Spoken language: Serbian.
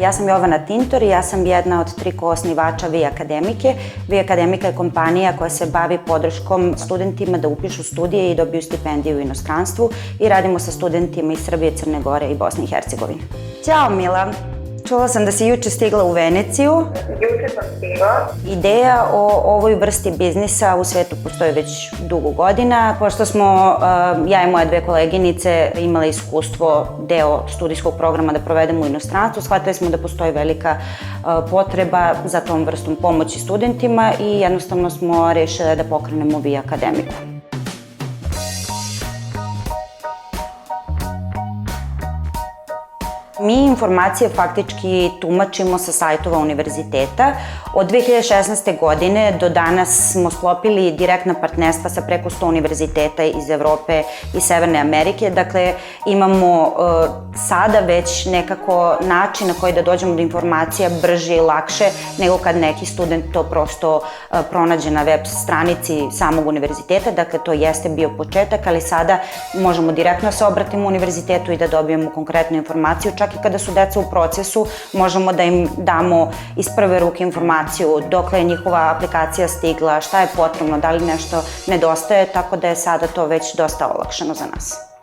Ja sam Jovana Tintor i ja sam jedna od 3 koosnivača Vi Akademike. Vi Akademika je kompanija koja se bavi podrškom studentima da upišu studije i dobiju stipendiju u inostranstvu i radimo sa studentima iz Srbije, Crne Gore i Bosne i Hercegovine. Ćao Mila! Čula sam da si juče stigla u Veneciju. Juče sam stigla. Ideja o ovoj vrsti biznisa u svetu postoji već dugo godina. Pošto smo ja i moje 2 koleginice imale iskustvo deo studijskog programa da provedemo u inostranstvu, shvatili smo da postoji velika potreba za tom vrstom pomoći studentima i jednostavno smo rešile da pokrenemo Vi Akademiku. Mi informacije faktički tumačimo sa sajtova univerziteta. Od 2016. godine do danas smo sklopili direktna partnerstva sa preko 100 univerziteta iz Evrope i Severne Amerike. Dakle, imamo sada već nekako način na koji da dođemo do informacija brže i lakše nego kad neki student to prosto pronađe na web stranici samog univerziteta. Dakle, to jeste bio početak, ali sada možemo direktno se obratimo univerzitetu i da dobijemo konkretnu informaciju. Čak i kada su deca u procesu, možemo da im damo iz prve ruke informaciju dokle je njihova aplikacija stigla, šta je potrebno, da li nešto nedostaje, tako da je sada to već dosta olakšano za nas.